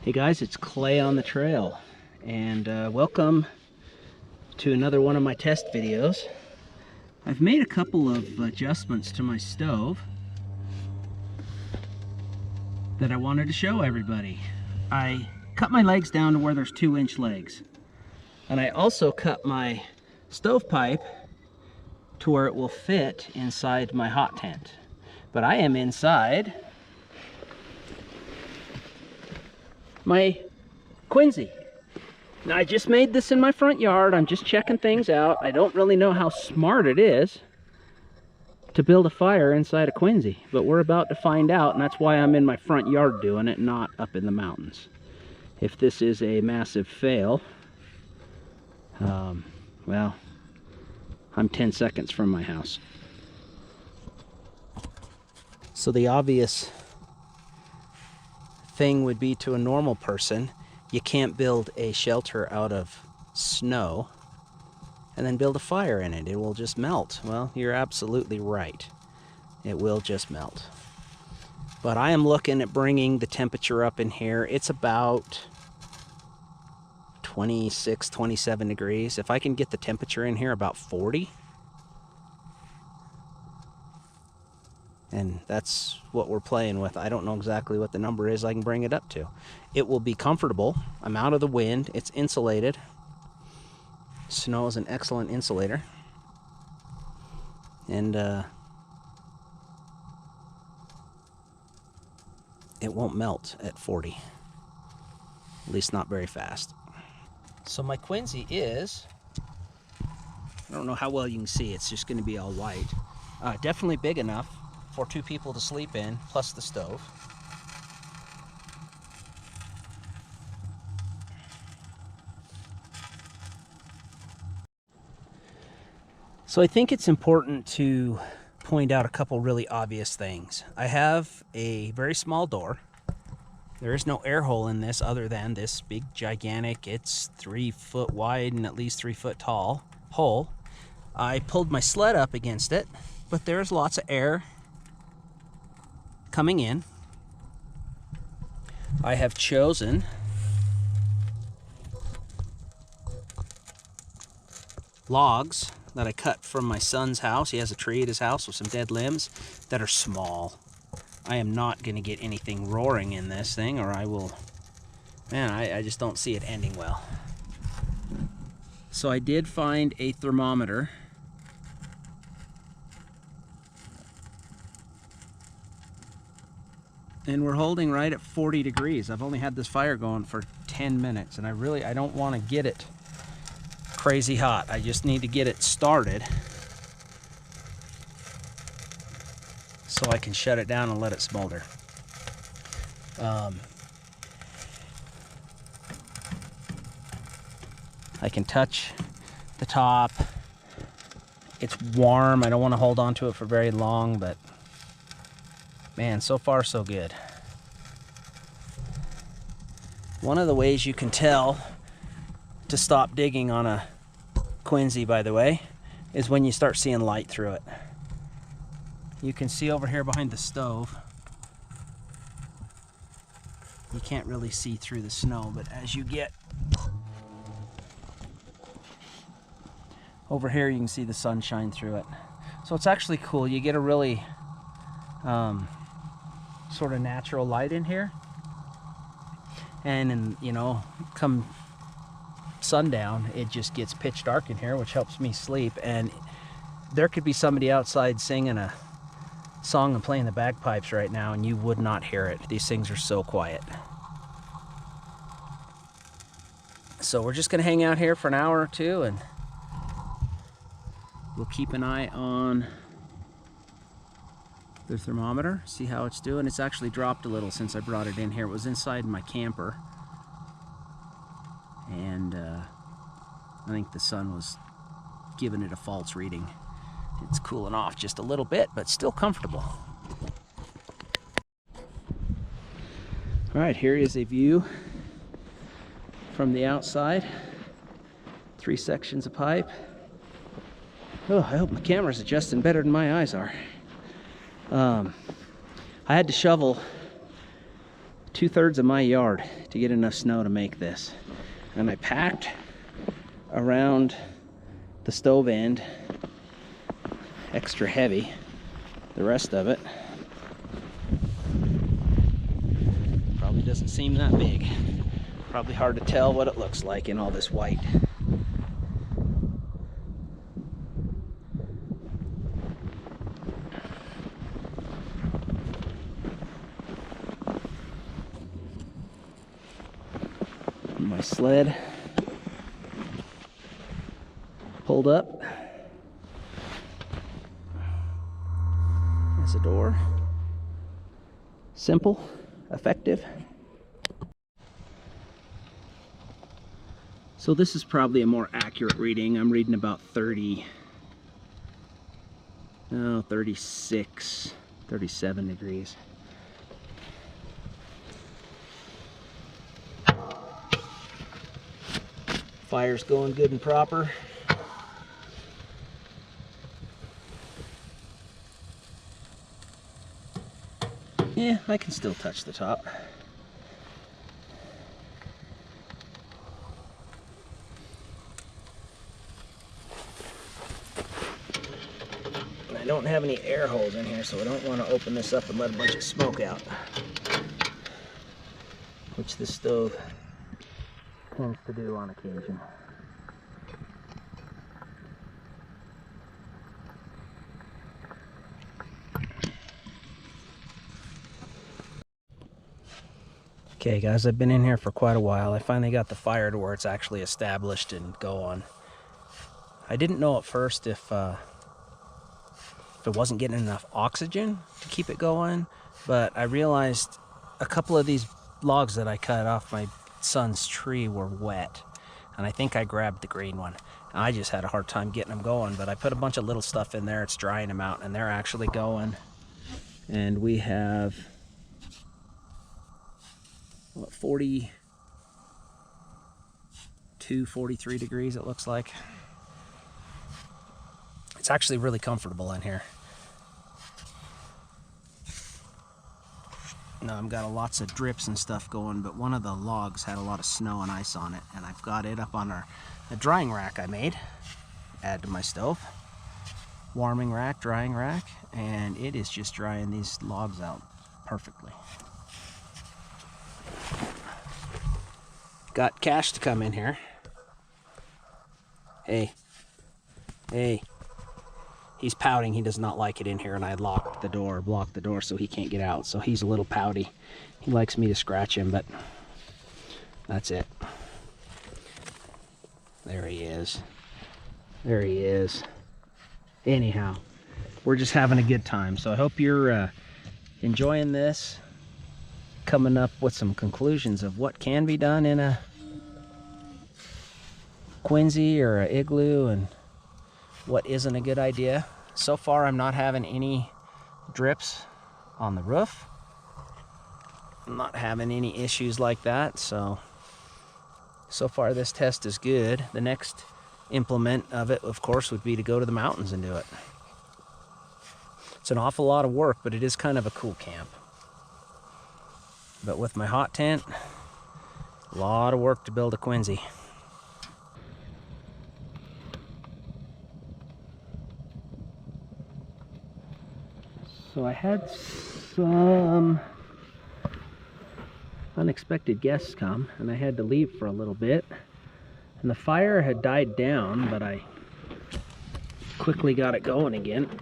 Hey guys, it's Clay on the trail, and welcome to another one of my test videos. I've made a couple of adjustments to my stove that I wanted to show everybody. I cut my legs down to where there's 2-inch legs, and I also cut my stovepipe to where it will fit inside my hot tent. But I am inside my Quinzee. Now, I just made this in my front yard. I'm just checking things out. I don't really know how smart it is to build a fire inside a Quinzee, but we're about to find out, and that's why I'm in my front yard doing it, not up in the mountains. If this is a massive fail, well, I'm 10 seconds from my house. So the obvious thing would be, to a normal person, you can't build a shelter out of snow and then build a fire in it. It will just melt. Well, you're absolutely right. It will just melt. But I am looking at bringing the temperature up in here. It's about 26, 27 degrees. If I can get the temperature in here about 40, and that's what we're playing with. I don't know exactly what the number is I can bring it up to. It will be comfortable. I'm out of the wind. It's insulated. Snow is an excellent insulator. And it won't melt at 40. At least not very fast. So my Quinzee is, I don't know how well you can see, it's just going to be all white. Definitely big enough for 2 people to sleep in, plus the stove. So I think it's important to point out a couple really obvious things. I have a very small door. There is no air hole in this other than this big gigantic, it's 3 foot wide and at least 3 foot tall hole. I pulled my sled up against it, but there's lots of air coming in. I have chosen logs that I cut from my son's house. He has a tree at his house with some dead limbs that are small. I am not going to get anything roaring in this thing, or I will, man, I just don't see it ending well. So I did find a thermometer. And we're holding right at 40 degrees. I've only had this fire going for 10 minutes, and I don't want to get it crazy hot. I just need to get it started so I can shut it down and let it smolder. I can touch the top. It's warm. I don't want to hold on to it for very long, but man, so far so good. One of the ways you can tell to stop digging on a Quinzee, by the way, is when you start seeing light through it. You can see over here behind the stove, you can't really see through the snow, but as you get over here, you can see the sun shine through it. So it's actually cool. You get a really sort of natural light in here, and you know, come sundown, it just gets pitch dark in here, which helps me sleep. And there could be somebody outside singing a song and playing the bagpipes right now, and you would not hear it. These things are so quiet. So we're just gonna hang out here for an hour or two, and we'll keep an eye on the thermometer, see how it's doing. It's actually dropped a little since I brought it in here. It was inside my camper, and I think the sun was giving it a false reading. It's cooling off just a little bit, but still comfortable. All right, here is a view from the outside. 3 sections of pipe. Oh, I hope my camera's adjusting better than my eyes are. I had to shovel 2/3 of my yard to get enough snow to make this. And I packed around the stove end extra heavy. The rest of it probably doesn't seem that big. Probably hard to tell what it looks like in all this white. My sled pulled up. There's a door. Simple, effective. So this is probably a more accurate reading. I'm reading about 36, 37 degrees. Fire's going good and proper. Yeah, I can still touch the top. And I don't have any air holes in here, so I don't want to open this up and let a bunch of smoke out, which this stove tends to do on occasion. Okay guys, I've been in here for quite a while. I finally got the fire to where it's actually established and going. I didn't know at first if it wasn't getting enough oxygen to keep it going, but I realized a couple of these logs that I cut off my son's tree were wet, and I think I grabbed the green one. I just had a hard time getting them going, but I put a bunch of little stuff in there. It's drying them out, and they're actually going. And we have what, 42, 43 degrees it looks like. It's actually really comfortable in here. Now I've got lots of drips and stuff going, but one of the logs had a lot of snow and ice on it, and I've got it up on a drying rack I made, add to my stove. Warming rack, drying rack, and it is just drying these logs out perfectly. Got Cash to come in here. Hey. He's pouting. He does not like it in here, and I locked the door, blocked the door so he can't get out. So he's a little pouty. He likes me to scratch him, but that's it. There he is. There he is. Anyhow, we're just having a good time. So I hope you're enjoying this, coming up with some conclusions of what can be done in a Quinzee or a igloo and what isn't a good idea. So far I'm not having any drips on the roof. I'm not having any issues like that, so far this test is good. The next implement of it, of course, would be to go to the mountains and do it. It's an awful lot of work, but it is kind of a cool camp. But with my hot tent, a lot of work to build a Quinzee. So I had some unexpected guests come, and I had to leave for a little bit. And the fire had died down, but I quickly got it going again.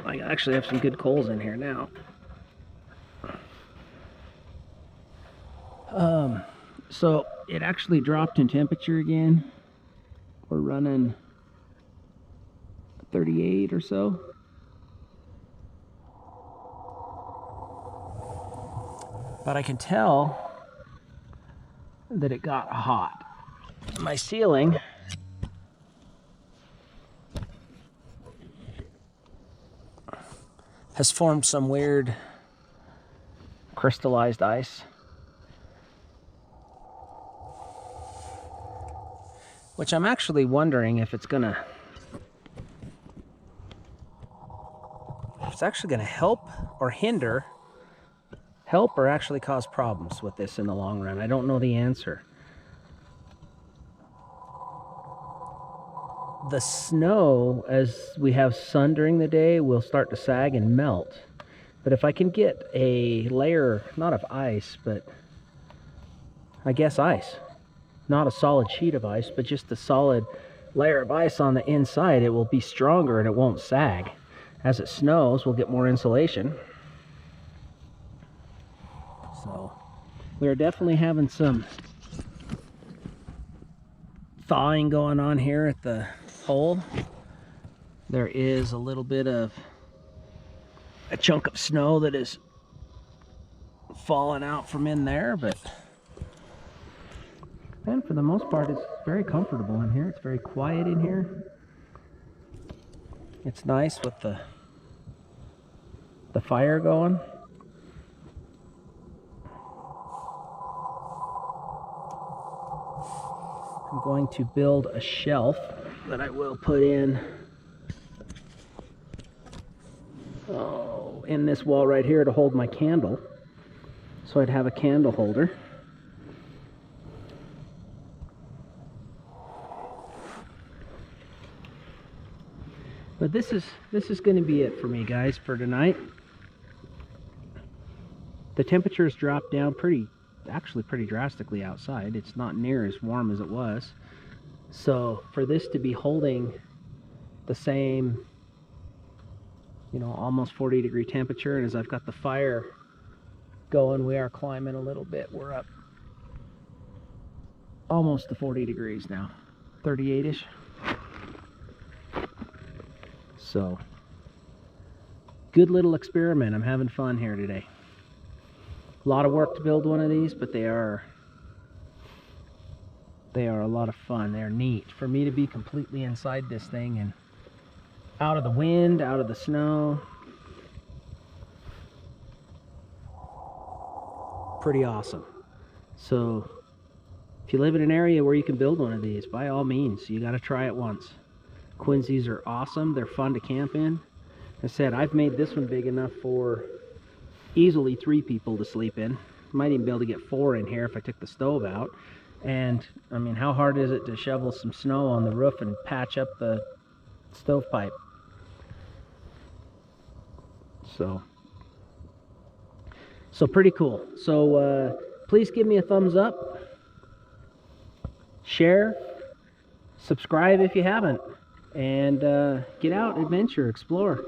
I actually have some good coals in here now. So it actually dropped in temperature again. We're running 38 or so. But I can tell that it got hot. My ceiling has formed some weird crystallized ice, which I'm actually wondering if it's actually gonna help or hinder help or actually cause problems with this in the long run? I don't know the answer. The snow, as we have sun during the day, will start to sag and melt. But if I can get a layer, not of ice, but I guess ice, not a solid sheet of ice, but just a solid layer of ice on the inside, it will be stronger and it won't sag. As it snows, we'll get more insulation. So we're definitely having some thawing going on here at the hole. There is a little bit of a chunk of snow that is falling out from in there, but and for the most part it's very comfortable in here. It's very quiet in here. It's nice with the fire going. I'm going to build a shelf that I will put in in this wall right here to hold my candle. So I'd have a candle holder. But this is going to be it for me, guys, for tonight. The temperatures dropped down actually pretty drastically outside. It's not near as warm as it was. So for this to be holding the same, you know, almost 40-degree temperature, and as I've got the fire going, we are climbing a little bit. We're up almost to 40 degrees now, 38-ish. So, good little experiment. I'm having fun here today. A lot of work to build one of these, but they are a lot of fun. They're neat. For me to be completely inside this thing and out of the wind, out of the snow. Pretty awesome. So, if you live in an area where you can build one of these, by all means, you got to try it once. Quinzees are awesome. They're fun to camp in. I said, I've made this one big enough for easily 3 people to sleep in. Might even be able to get 4 in here if I took the stove out. And, I mean, how hard is it to shovel some snow on the roof and patch up the stovepipe? So pretty cool. So please give me a thumbs up, share, subscribe if you haven't, and get out, adventure, explore.